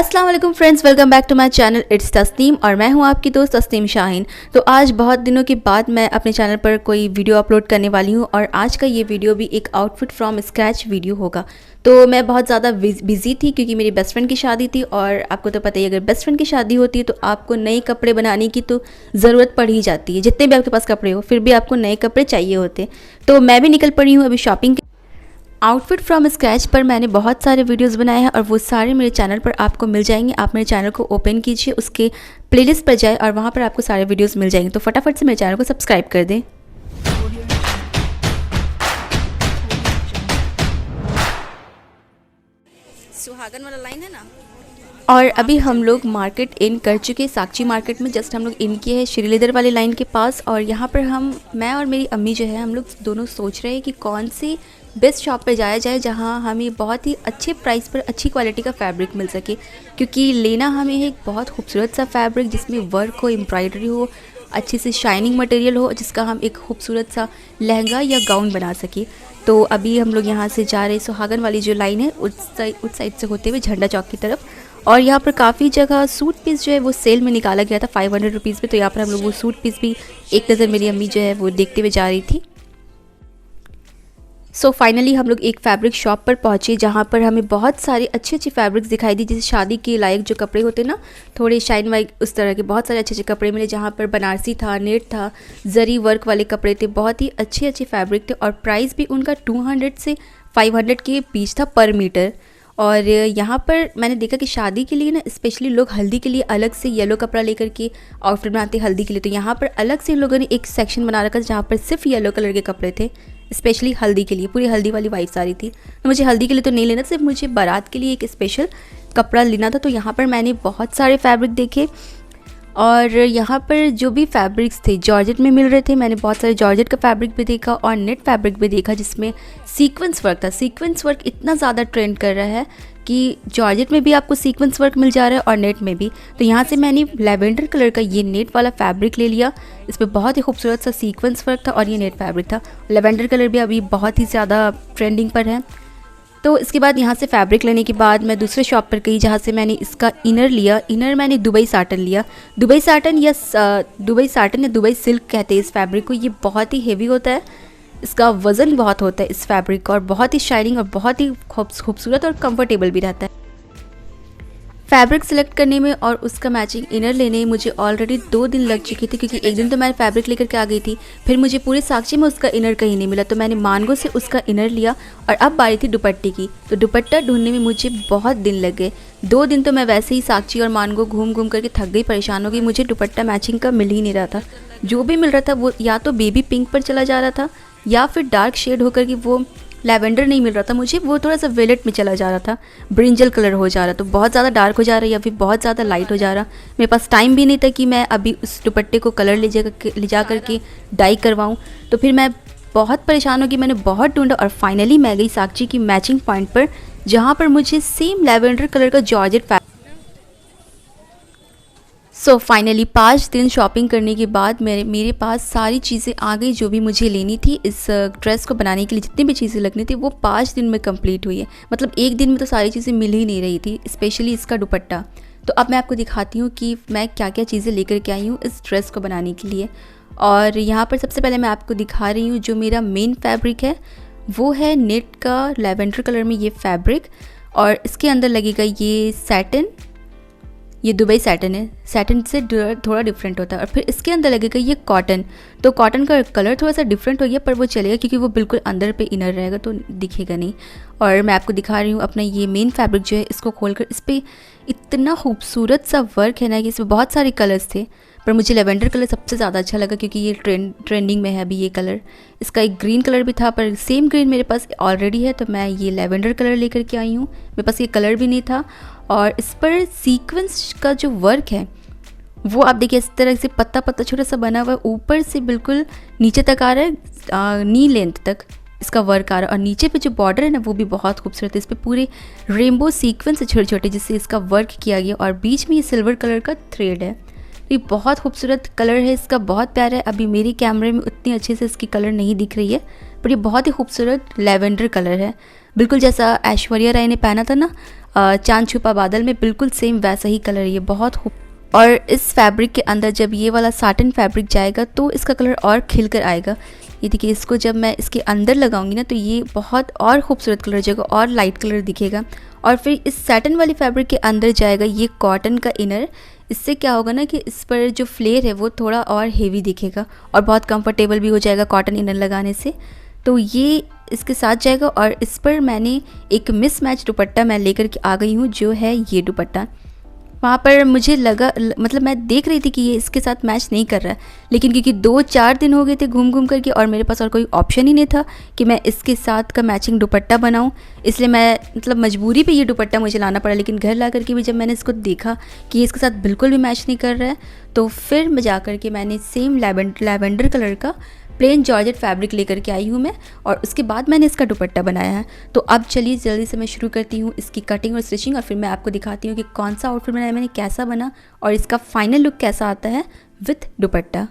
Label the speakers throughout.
Speaker 1: अस्सलाम वालेकुम friends, welcome back to my channel. It's Tasneem और मैं हूं आपकी दोस्त तस्नीम शाहीन। तो आज बहुत दिनों के बाद मैं अपने चैनल पर कोई वीडियो अपलोड करने वाली हूं और आज का ये वीडियो भी एक आउटफिट फ्रॉम स्क्रैच वीडियो होगा। तो मैं बहुत ज़्यादा बिज़ी थी क्योंकि मेरी बेस्ट फ्रेंड की शादी थी और आपको तो पता ही, अगर बेस्ट फ्रेंड की शादी होती है तो आपको नए कपड़े बनाने की तो ज़रूरत पड़ ही जाती है। जितने भी आपके पास कपड़े हो फिर भी आपको नए कपड़े चाहिए होते। तो मैं भी निकल पड़ी हूँ अभी शॉपिंग। आउटफिट फ्रॉम स्क्रैच पर मैंने बहुत सारे वीडियोस बनाए हैं और वो सारे मेरे चैनल पर आपको मिल जाएंगे। आप मेरे चैनल को ओपन कीजिए, उसके प्लेलिस्ट पर जाए और वहाँ पर आपको सारे वीडियोस मिल जाएंगे। तो फटाफट से मेरे चैनल को सब्सक्राइब कर दें। सुहागन वाला लाइन है ना। और अभी हम लोग मार्केट इन कर चुके, साक्षी मार्केट में जस्ट हम लोग इन किए हैं श्रीलेदर वाले लाइन के पास। और यहाँ पर मैं और मेरी अम्मी जो है, हम लोग दोनों सोच रहे हैं कि कौन सी बेस्ट शॉप पे जाया जाए जहाँ हमें बहुत ही अच्छे प्राइस पर अच्छी क्वालिटी का फैब्रिक मिल सके। क्योंकि लेना हमें एक बहुत खूबसूरत सा फैब्रिक जिसमें वर्क हो, एम्ब्रॉयडरी हो, अच्छे से शाइनिंग मटेरियल हो, जिसका हम एक खूबसूरत सा लहंगा या गाउन बना सके। तो अभी हम लोग यहाँ से जा रहे हैं सुहागन वाली जो लाइन है उस साइड से होते हुए झंडा चौक की तरफ। और यहाँ पर काफ़ी जगह सूट पीस जो है वो सेल में निकाला गया था 500 रुपीज़ पे। तो यहाँ पर हम लोग वो सूट पीस भी एक नज़र मेरी अम्मी जो है वो देखते हुए जा रही थी। सो फाइनली हम लोग एक फैब्रिक शॉप पर पहुँचे जहाँ पर हमें बहुत सारे अच्छे फैब्रिक्स दिखाई दी, जैसे शादी के लायक जो कपड़े होते ना, थोड़े शाइन वाइट, उस तरह के बहुत सारे अच्छे कपड़े मिले। जहाँ पर बनारसी था, नेट था, जरी वर्क वाले कपड़े थे, बहुत ही अच्छे फैब्रिक थे। और प्राइस भी उनका 200 से 500 के बीच था पर मीटर। और यहाँ पर मैंने देखा कि शादी के लिए ना स्पेशली लोग हल्दी के लिए अलग से येलो कपड़ा लेकर के आउटफिट बनाते हैं हल्दी के लिए। तो यहाँ पर अलग से लोगों ने एक सेक्शन बना रखा जहाँ पर सिर्फ येलो कलर के कपड़े थे, स्पेशली हल्दी के लिए। पूरी हल्दी वाली वाइट साड़ी थी। तो मुझे हल्दी के लिए तो नहीं लेना, सिर्फ मुझे बारात के लिए एक स्पेशल कपड़ा लेना था। तो यहाँ पर मैंने बहुत सारे फैब्रिक देखे और यहाँ पर जो भी फैब्रिक्स थे जॉर्जेट में मिल रहे थे। मैंने बहुत सारे जॉर्जेट का फैब्रिक भी देखा और नेट फैब्रिक भी देखा जिसमें सीक्वेंस वर्क था। सीक्वेंस वर्क इतना ज़्यादा ट्रेंड कर रहा है कि जॉर्जेट में भी आपको सीक्वेंस वर्क मिल जा रहा है और नेट में भी। तो यहाँ से मैंने लैवेंडर कलर का ये नेट वाला फैब्रिक ले लिया। इस पर बहुत ही खूबसूरत सा सीक्वेंस वर्क था और ये नेट फैब्रिक था। लैवेंडर कलर भी अभी बहुत ही ज़्यादा ट्रेंडिंग पर है। तो इसके बाद यहाँ से फैब्रिक लेने के बाद मैं दूसरे शॉप पर गई जहाँ से मैंने इसका इनर लिया। इनर मैंने दुबई साटन लिया। दुबई साटन या दुबई सिल्क कहते हैं इस फैब्रिक को। ये बहुत ही हेवी होता है, इसका वज़न बहुत होता है इस फैब्रिक का, और बहुत ही शाइनिंग और बहुत ही खूबसूरत और कंफर्टेबल भी रहता है। फैब्रिक सेलेक्ट करने में और उसका मैचिंग इनर लेने में मुझे ऑलरेडी 2 दिन लग चुके थे, क्योंकि एक दिन तो मैं फैब्रिक लेकर के आ गई थी, फिर मुझे पूरे साक्षी में उसका इनर कहीं नहीं मिला। तो मैंने मानगो से उसका इनर लिया और अब बारी थी दुपट्टे की। तो दुपट्टा ढूंढने में मुझे बहुत दिन लग गए। 2 दिन तो मैं वैसे ही साक्षी और मानगो घूम करके थक गई, परेशान हो गई। मुझे दुपट्टा मैचिंग का मिल ही नहीं रहा था। जो भी मिल रहा था वो या तो बेबी पिंक पर चला जा रहा था या फिर डार्क शेड होकर कि वो लैवेंडर नहीं मिल रहा था मुझे, वो थोड़ा सा वेलेट में चला जा रहा था, ब्रिंजल कलर हो जा रहा। तो बहुत ज़्यादा डार्क हो जा रहा है या फिर बहुत ज़्यादा लाइट हो जा रहा। मेरे पास टाइम भी नहीं था कि मैं अभी उस दुपट्टे को कलर ले जा करके डाई करवाऊँ। तो फिर मैं बहुत परेशान हो गई, मैंने बहुत ढूंढा और फाइनली मैं गई साक्षी की मैचिंग पॉइंट पर जहाँ पर मुझे सेम लैवेंडर कलर का जॉर्जेट सो फाइनली 5 दिन शॉपिंग करने के बाद मेरे पास सारी चीज़ें आ गई जो भी मुझे लेनी थी। इस ड्रेस को बनाने के लिए जितनी भी चीज़ें लगनी थी वो 5 दिन में कंप्लीट हुई है। मतलब एक दिन में तो सारी चीज़ें मिल ही नहीं रही थी, स्पेशली इसका दुपट्टा। तो अब मैं आपको दिखाती हूँ कि मैं क्या क्या चीज़ें लेकर के आई हूँ इस ड्रेस को बनाने के लिए। और यहाँ पर सबसे पहले मैं आपको दिखा रही हूँ जो मेरा मेन फैब्रिक है वो है नेट का लैवेंडर कलर में ये फैब्रिक। और इसके अंदर लगेगा ये सैटिन, ये दुबई सैटिन है, सैटिन से थोड़ा डिफरेंट होता है। और फिर इसके अंदर लगेगा ये कॉटन। तो कॉटन का कलर थोड़ा सा डिफरेंट हो गया पर वो चलेगा क्योंकि वो बिल्कुल अंदर पे इनर रहेगा तो दिखेगा नहीं। और मैं आपको दिखा रही हूँ अपना ये मेन फैब्रिक जो है, इसको खोलकर इस पर इतना खूबसूरत सा वर्क है ना कि इसमें बहुत सारे कलर्स थे पर मुझे लेवेंडर कलर सबसे ज़्यादा अच्छा लगा क्योंकि ये ट्रेंडिंग में है अभी ये कलर। इसका एक ग्रीन कलर भी था पर सेम ग्रीन मेरे पास ऑलरेडी है तो मैं ये लेवेंडर कलर लेकर के आई हूँ। मेरे पास ये कलर भी नहीं था। और इस पर सीक्वेंस का जो वर्क है वो आप देखिए इस तरह से पत्ता पत्ता छोटा सा बना हुआ है, ऊपर से बिल्कुल नीचे तक आ रहा है, नी लेंथ तक इसका वर्क आ रहा है। और नीचे पे जो बॉर्डर है ना वो भी बहुत खूबसूरत है। इस पर पूरे रेनबो सीक्वेंस है छोटे छोटे जिससे इसका वर्क किया गया और बीच में ये सिल्वर कलर का थ्रेड है। ये बहुत खूबसूरत कलर है इसका, बहुत प्यारा है। अभी मेरी कैमरे में उतनी अच्छे से इसकी कलर नहीं दिख रही है पर ये बहुत ही खूबसूरत लैवेंडर कलर है, बिल्कुल जैसा ऐश्वर्या राय ने पहना था ना चांद छुपा बादल में बिल्कुल सेम वैसा ही कलर ये बहुत और इस फैब्रिक के अंदर जब ये वाला साटन फैब्रिक जाएगा तो इसका कलर और खिल कर आएगा। ये देखिए, इसको जब मैं इसके अंदर लगाऊंगी ना तो ये बहुत और खूबसूरत कलर जाएगा और लाइट कलर दिखेगा। और फिर इस सैटन वाली फैब्रिक के अंदर जाएगा ये कॉटन का इनर। इससे क्या होगा ना कि इस पर जो फ्लेयर है वो थोड़ा और हेवी दिखेगा और बहुत कंफर्टेबल भी हो जाएगा कॉटन इनर लगाने से। तो ये इसके साथ जाएगा। और इस पर मैंने एक मिसमैच दुपट्टा मैं लेकर के आ गई हूँ, जो है ये दुपट्टा। वहाँ पर मुझे लगा, मतलब मैं देख रही थी कि ये इसके साथ मैच नहीं कर रहा है, लेकिन क्योंकि 2-4 दिन हो गए थे घूम घूम करके और मेरे पास और कोई ऑप्शन ही नहीं था कि मैं इसके साथ का मैचिंग दुपट्टा बनाऊं, इसलिए मैं मतलब मजबूरी पे ये दुपट्टा मुझे लाना पड़ा। लेकिन घर ला करके भी जब मैंने इसको देखा कि ये इसके साथ बिल्कुल भी मैच नहीं कर रहा है, तो फिर मैं जा कर के मैंने सेम लैवेंडर कलर का प्लेन जॉर्जेट फैब्रिक लेकर के आई हूँ मैं, और उसके बाद मैंने इसका दुपट्टा बनाया है। तो अब चलिए जल्दी से मैं शुरू करती हूँ इसकी कटिंग और स्टिचिंग, और फिर मैं आपको दिखाती हूँ कि कौन सा आउटफिट बनाया मैंने, कैसा बना और इसका फाइनल लुक कैसा आता है विथ दुपट्टा।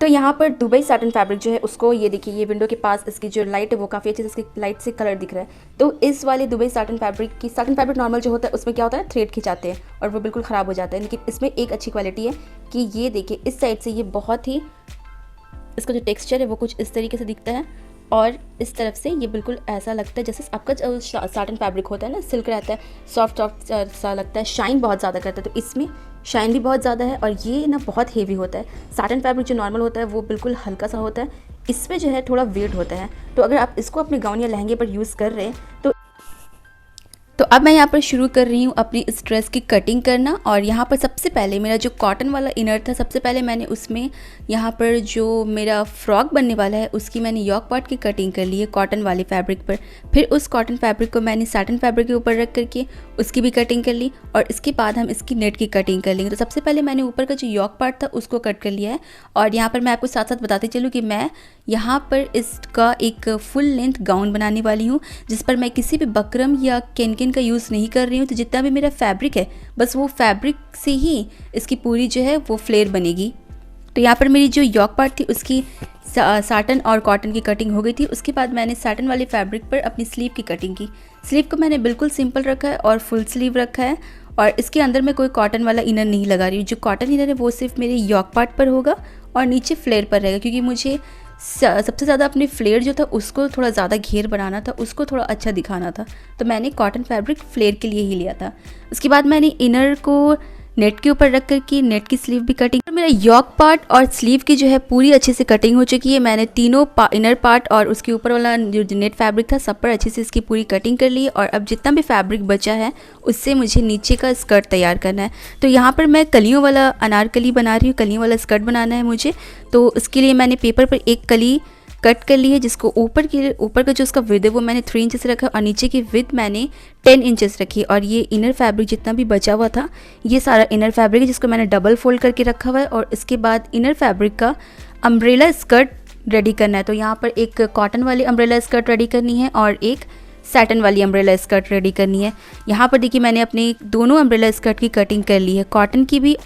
Speaker 1: तो यहाँ पर दुबई साटन फैब्रिक जो है उसको, ये देखिए ये विंडो के पास इसकी जो लाइट है वो काफ़ी अच्छे से इसकी लाइट से कलर दिख रहा है। तो इस वाले दुबई साटन फैब्रिक की, साटन फैब्रिक नॉर्मल जो होता है उसमें क्या होता है, थ्रेड खिंचाते हैं और वो बिल्कुल ख़राब हो जाता है। लेकिन इसमें एक अच्छी क्वालिटी है कि ये देखिए इस साइड से ये बहुत ही, इसका जो टेक्सचर है वो कुछ इस तरीके से दिखता है और इस तरफ से ये बिल्कुल ऐसा लगता है जैसे आपका जो साटन फैब्रिक होता है ना, सिल्क रहता है, सॉफ्ट सा लगता है, शाइन बहुत ज़्यादा करता है। तो इसमें शाइन भी बहुत ज़्यादा है और ये ना बहुत हेवी होता है। साटन फैब्रिक जो नॉर्मल होता है वो बिल्कुल हल्का सा होता है, इसमें जो है थोड़ा वेट होता है। तो अगर आप इसको अपने गाउन या लहंगे पर यूज़ कर रहे हैं तो अब मैं यहाँ पर शुरू कर रही हूँ अपनी इस ड्रेस की कटिंग करना। और यहाँ पर सबसे पहले मेरा जो कॉटन वाला इनर था, सबसे पहले मैंने उसमें यहाँ पर जो मेरा फ्रॉक बनने वाला है उसकी मैंने यॉक पार्ट की कटिंग कर ली है कॉटन वाले फैब्रिक पर। फिर उस कॉटन फैब्रिक को मैंने साटन फैब्रिक के ऊपर रख करके उसकी भी कटिंग कर ली और इसके बाद हम इसकी नेट की कटिंग कर लेंगे। तो सबसे पहले मैंने ऊपर का जो यॉक पार्ट था उसको कट कर लिया है। और यहाँ पर मैं आपको साथ साथ बताती चलूँ कि मैं यहाँ पर इसका एक फुल लेंथ गाउन बनाने वाली हूँ, जिस पर मैं किसी भी बकरम या कैनकिन का यूज़ नहीं कर रही हूँ। तो जितना भी मेरा फैब्रिक है बस वो फैब्रिक से ही इसकी पूरी जो है वो फ्लेयर बनेगी। तो यहाँ पर मेरी जो यॉक पार्ट थी उसकी साटन और कॉटन की कटिंग हो गई थी। उसके बाद मैंने साटन वाले फैब्रिक पर अपनी स्लीव की कटिंग की। स्लीव को मैंने बिल्कुल सिंपल रखा है और फुल स्लीव रखा है और इसके अंदर मैं कोई कॉटन वाला इनर नहीं लगा रही हूँ। जो कॉटन इनर है वो सिर्फ मेरे यॉक पार्ट पर होगा और नीचे फ्लेयर पर रहेगा, क्योंकि मुझे सबसे ज़्यादा अपने फ्लेयर जो था उसको थोड़ा ज़्यादा घेर बनाना था, उसको थोड़ा अच्छा दिखाना था। तो मैंने कॉटन फैब्रिक फ्लेयर के लिए ही लिया था। उसके बाद मैंने इनर को नेट के ऊपर रख कर की नेट की स्लीव भी कटिंग। मेरा यॉक पार्ट और स्लीव की जो है पूरी अच्छे से कटिंग हो चुकी है। मैंने तीनों इनर पार्ट और उसके ऊपर वाला जो नेट फैब्रिक था सब पर अच्छे से इसकी पूरी कटिंग कर ली है। और अब जितना भी फैब्रिक बचा है उससे मुझे नीचे का स्कर्ट तैयार करना है। तो यहाँ पर मैं कलियों वाला अनारकली बना रही हूँ, कलियों वाला स्कर्ट बनाना है मुझे। तो उसके लिए मैंने पेपर पर एक कली कट कर ली है, जिसको ऊपर का जो उसका विड्थ है वो मैंने 3 इंचेस रखा और नीचे की विड्थ मैंने 10 इंचेस रखी। और ये इनर फैब्रिक जितना भी बचा हुआ था ये सारा इनर फैब्रिक है, जिसको मैंने डबल फोल्ड करके रखा हुआ है। और इसके बाद इनर फैब्रिक का अम्ब्रेला स्कर्ट रेडी करना है। तो यहाँ पर एक कॉटन वाली अम्ब्रेला स्कर्ट रेडी करनी है और एक सैटन वाली अम्ब्रेला स्कर्ट रेडी करनी है। यहाँ पर देखिए मैंने अपने दोनों अम्ब्रेला स्कर्ट की कटिंग कर ली है, कॉटन की भी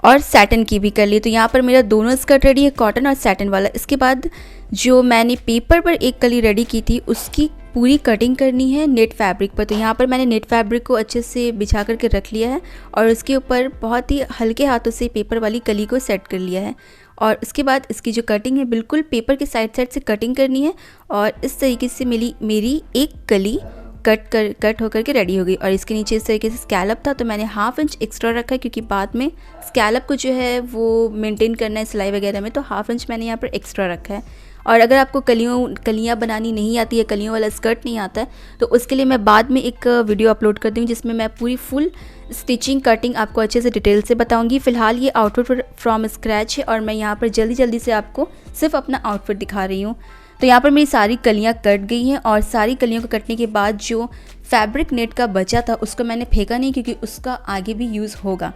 Speaker 1: और सैटन की भी कर ली। तो यहाँ पर मेरा दोनों स्कर्ट रेडी है, कॉटन और सैटन वाला। इसके बाद जो मैंने पेपर पर एक कली रेडी की थी उसकी पूरी कटिंग करनी है नेट फैब्रिक पर। तो यहाँ पर मैंने नेट फैब्रिक को अच्छे से बिछा करके रख लिया है और उसके ऊपर बहुत ही हल्के हाथों से पेपर वाली कली को सेट कर लिया है। और उसके बाद इसकी जो कटिंग है बिल्कुल पेपर के साइड से कटिंग करनी है और इस तरीके से मेरी एक कली कट होकर के रेडी हो गई। और इसके नीचे इस तरीके से स्कैलप था तो मैंने 1/2 इंच एक्स्ट्रा रखा है, क्योंकि बाद में स्कैलप को जो है वो मेंटेन करना है सिलाई वगैरह में। तो 1/2 इंच मैंने यहाँ पर एक्स्ट्रा रखा है। और अगर आपको कलियाँ बनानी नहीं आती है, कलियों वाला स्कर्ट नहीं आता है, तो उसके लिए मैं बाद में एक वीडियो अपलोड कर दूँगी जिसमें मैं पूरी फुल स्टिचिंग कटिंग आपको अच्छे से डिटेल से बताऊंगी। फ़िलहाल ये आउटफिट फ्रॉम स्क्रैच है और मैं यहाँ पर जल्दी से आपको सिर्फ अपना आउटफिट दिखा रही हूँ। तो यहाँ पर मेरी सारी कलियाँ कट गई हैं और सारी कलियों को कटने के बाद जो फैब्रिक नेट का बचा था उसको मैंने फेंका नहीं, क्योंकि उसका आगे भी यूज़ होगा।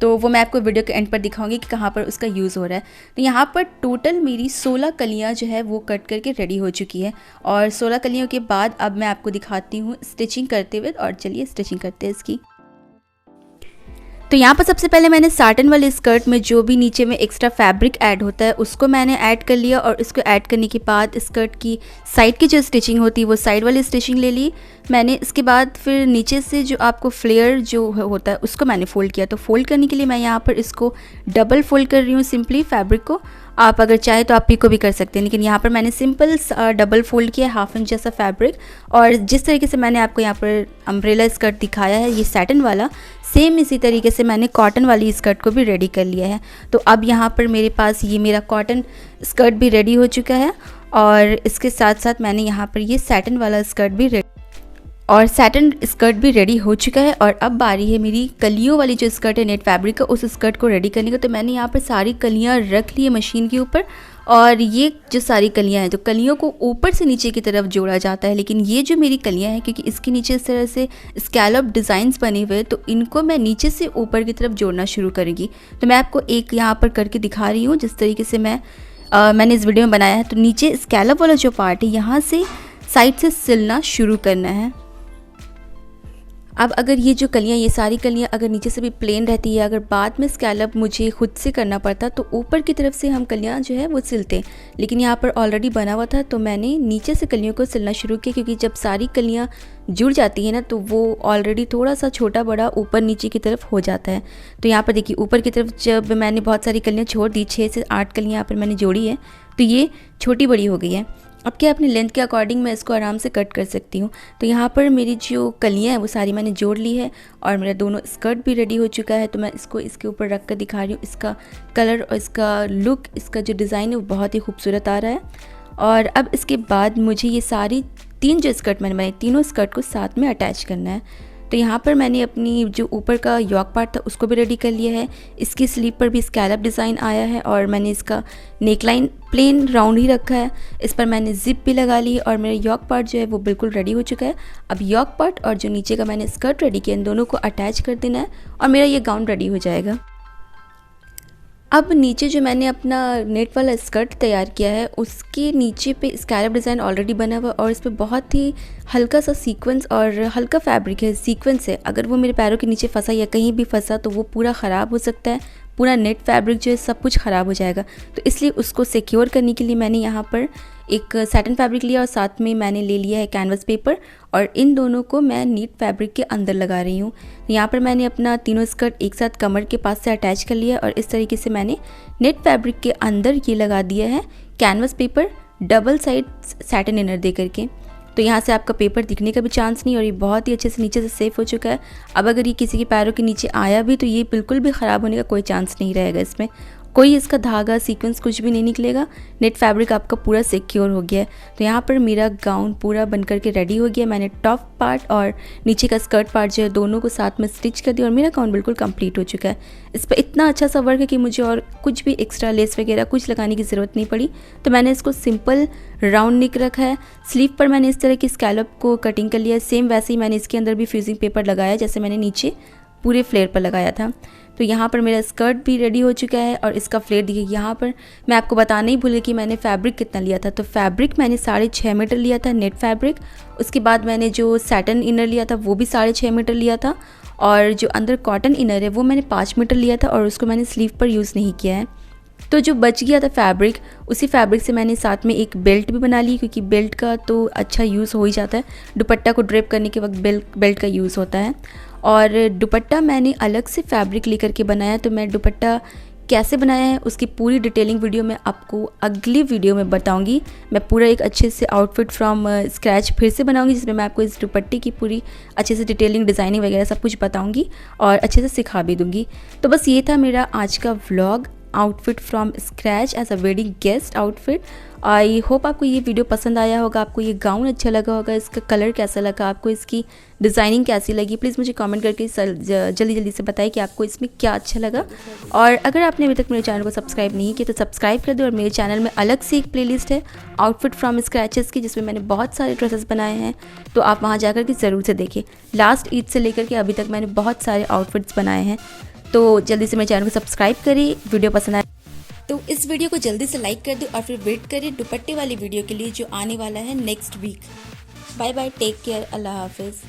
Speaker 1: तो वो मैं आपको वीडियो के एंड पर दिखाऊंगी कि कहाँ पर उसका यूज़ हो रहा है। तो यहाँ पर टोटल मेरी 16 कलियाँ जो है वो कट करके रेडी हो चुकी है। और 16 कलियों के बाद अब मैं आपको दिखाती हूँ स्टिचिंग करते हुए। और चलिए स्टिचिंग करते हैं इसकी। तो तो यहाँ पर सबसे पहले मैंने साटन वाले स्कर्ट में जो भी नीचे में एक्स्ट्रा फैब्रिक ऐड होता है उसको मैंने ऐड कर लिया, और इसको ऐड करने के बाद स्कर्ट की साइड की जो स्टिचिंग होती है वो साइड वाली स्टिचिंग ले ली मैंने। इसके बाद फिर नीचे से जो आपको फ्लेयर जो होता है उसको मैंने फ़ोल्ड किया। तो फोल्ड करने के लिए मैं यहाँ पर इसको डबल फोल्ड कर रही हूँ सिंपली फैब्रिक को। आप अगर चाहे तो आप पिको भी कर सकते हैं, लेकिन यहाँ पर मैंने सिंपल डबल फोल्ड किया 1/2 इंच जैसा फैब्रिक। और जिस तरीके से मैंने आपको यहाँ पर अम्ब्रेला स्कर्ट दिखाया है ये सैटिन वाला, सेम इसी तरीके से मैंने कॉटन वाली स्कर्ट को भी रेडी कर लिया है। तो अब यहाँ पर मेरे पास ये मेरा कॉटन स्कर्ट भी रेडी हो चुका है, और इसके साथ साथ मैंने यहाँ पर ये सैटिन वाला स्कर्ट भी रेडी हो चुका है। और अब बारी है मेरी कलियों वाली जो स्कर्ट है नेट फैब्रिक का, उस स्कर्ट को रेडी करने का। तो मैंने यहाँ पर सारी कलियाँ रख ली है मशीन के ऊपर, और ये जो सारी कलियाँ हैं तो कलियों को ऊपर से नीचे की तरफ जोड़ा जाता है, लेकिन ये जो मेरी कलियाँ हैं क्योंकि इसके नीचे इस तरह से स्कैलप डिज़ाइंस बने हुए हैं तो इनको मैं नीचे से ऊपर की तरफ जोड़ना शुरू करूँगी। तो मैं आपको एक यहाँ पर करके दिखा रही हूँ जिस तरीके से मैंने इस वीडियो में बनाया है। तो नीचे स्कैलप वाला जो पार्ट है यहाँ से साइड से सिलना शुरू करना है। अब अगर ये जो कलियाँ, ये सारी कलियाँ अगर नीचे से भी प्लेन रहती है, अगर बाद में स्कैलप मुझे खुद से करना पड़ता तो ऊपर की तरफ से हम कलियाँ जो है वो सिलते, लेकिन यहाँ पर ऑलरेडी बना हुआ था तो मैंने नीचे से कलियों को सिलना शुरू किया, क्योंकि जब सारी कलियाँ जुड़ जाती है ना तो वो ऑलरेडी थोड़ा सा छोटा बड़ा ऊपर नीचे की तरफ हो जाता है। तो यहाँ पर देखिए ऊपर की तरफ जब मैंने बहुत सारी कलियाँ छोड़ दी, 6 से 8 कलियाँ यहाँ पर मैंने जोड़ी है, तो ये छोटी बड़ी हो गई है। अब क्या अपनी लेंथ के अकॉर्डिंग मैं इसको आराम से कट कर सकती हूँ। तो यहाँ पर मेरी जो कलियाँ हैं वो सारी मैंने जोड़ ली है, और मेरा दोनों स्कर्ट भी रेडी हो चुका है। तो मैं इसको इसके ऊपर रख कर दिखा रही हूँ। इसका कलर और इसका लुक, इसका जो डिज़ाइन है वो बहुत ही खूबसूरत आ रहा है। और अब इसके बाद मुझे ये सारी 3 जो स्कर्ट मैंने बनाई, तीनों स्कर्ट को साथ में अटैच करना है। तो यहाँ पर मैंने अपनी जो ऊपर का यॉक पार्ट था उसको भी रेडी कर लिया है। इसकी स्लीव पर भी स्कैलप डिज़ाइन आया है, और मैंने इसका नेकलाइन प्लेन राउंड ही रखा है। इस पर मैंने जिप भी लगा ली, और मेरा यॉक पार्ट जो है वो बिल्कुल रेडी हो चुका है। अब यॉक पार्ट और जो नीचे का मैंने स्कर्ट रेडी किया, इन दोनों को अटैच कर देना है और मेरा ये गाउन रेडी हो जाएगा। अब नीचे जो मैंने अपना नेट वाला स्कर्ट तैयार किया है उसके नीचे पे स्कैलप डिज़ाइन ऑलरेडी बना हुआ, और इस पर बहुत ही हल्का सा सीक्वेंस और हल्का फैब्रिक है, सीक्वेंस है। अगर वो मेरे पैरों के नीचे फंसा या कहीं भी फंसा तो वो पूरा ख़राब हो सकता है, पूरा नेट फैब्रिक जो है सब कुछ ख़राब हो जाएगा। तो इसलिए उसको सिक्योर करने के लिए मैंने यहाँ पर एक सैटिन फैब्रिक लिया, और साथ में मैंने ले लिया है कैनवस पेपर, और इन दोनों को मैं नीट फैब्रिक के अंदर लगा रही हूँ। यहाँ पर मैंने अपना तीनों स्कर्ट एक साथ कमर के पास से अटैच कर लिया, और इस तरीके से मैंने नेट फैब्रिक के अंदर ये लगा दिया है canvas paper double side satin inner दे करके। तो यहाँ से आपका पेपर दिखने का भी चांस नहीं, और ये बहुत ही अच्छे से नीचे से सेफ हो चुका है। अब अगर ये किसी के पैरों के नीचे आया भी तो ये बिल्कुल भी ख़राब होने का कोई चांस नहीं रहेगा, इसमें कोई इसका धागा सीक्वेंस कुछ भी नहीं निकलेगा। नेट फैब्रिक आपका पूरा सिक्योर हो गया है। तो यहाँ पर मेरा गाउन पूरा बन करके रेडी हो गया। मैंने टॉप पार्ट और नीचे का स्कर्ट पार्ट जो है दोनों को साथ में स्टिच कर दिया, और मेरा गाउन बिल्कुल कंप्लीट हो चुका है। इस पर इतना अच्छा सा वर्क है कि मुझे और कुछ भी एक्स्ट्रा लेस वगैरह कुछ लगाने की ज़रूरत नहीं पड़ी। तो मैंने इसको सिंपल राउंड नेक रखा है। स्लीव पर मैंने इस तरह की स्कैलप को कटिंग कर लिया है। सेम वैसे ही मैंने इसके अंदर भी फ्यूजिंग पेपर लगाया जैसे मैंने नीचे पूरे फ्लेयर पर लगाया था। तो यहाँ पर मेरा स्कर्ट भी रेडी हो चुका है, और इसका फ्लेयर देखिए। यहाँ पर मैं आपको बताना ही भूल कि मैंने फैब्रिक कितना लिया था। तो फैब्रिक मैंने 6.5 मीटर लिया था नेट फैब्रिक। उसके बाद मैंने जो सैटिन इनर लिया था वो भी 6.5 मीटर लिया था, और जो अंदर कॉटन इनर है वो मैंने 5 मीटर लिया था, और उसको मैंने स्लीव पर यूज़ नहीं किया है। तो जो बच गया था फैब्रिक, उसी फैब्रिक से मैंने साथ में एक बेल्ट भी बना ली, क्योंकि बेल्ट का तो अच्छा यूज़ हो ही जाता है। दुपट्टा को ड्रेप करने के वक्त बेल्ट का यूज़ होता है। और दुपट्टा मैंने अलग से फैब्रिक लेकर के बनाया। तो मैं दुपट्टा कैसे बनाया है उसकी पूरी डिटेलिंग वीडियो मैं आपको अगली वीडियो में बताऊंगी। मैं पूरा एक अच्छे से आउटफिट फ्रॉम स्क्रैच फिर से बनाऊंगी, जिसमें मैं आपको इस दुपट्टे की पूरी अच्छे से डिटेलिंग, डिज़ाइनिंग वगैरह सब कुछ बताऊंगी और अच्छे से सिखा भी दूंगी। तो बस ये था मेरा आज का vlog, outfit from scratch as a wedding guest outfit. I hope आपको ये वीडियो पसंद आया होगा, आपको ये गाउन अच्छा लगा होगा, इसका कलर कैसा लगा, आपको इसकी डिज़ाइनिंग कैसी लगी। प्लीज़ मुझे कमेंट करके जल्दी जल्दी से बताएं कि आपको इसमें क्या अच्छा लगा। और अगर आपने अभी तक मेरे चैनल को सब्सक्राइब नहीं किया तो सब्सक्राइब कर दो। और मेरे चैनल में अलग से एक प्लेलिस्ट है आउटफिट फ्रॉम स्क्रैचेस की, जिसमें मैंने बहुत सारे ड्रेसेस बनाए हैं, तो आप वहाँ जाकर के ज़रूर से देखें। लास्ट ईद से लेकर के अभी तक मैंने बहुत सारे आउटफिट्स बनाए हैं, तो जल्दी से मेरे चैनल को सब्सक्राइब करिए। वीडियो पसंद आए तो इस वीडियो को जल्दी से लाइक कर दो, और फिर वेट करिए दुपट्टे वाली वीडियो के लिए जो आने वाला है next week. Bye bye, take care, अल्लाह हाफिज़।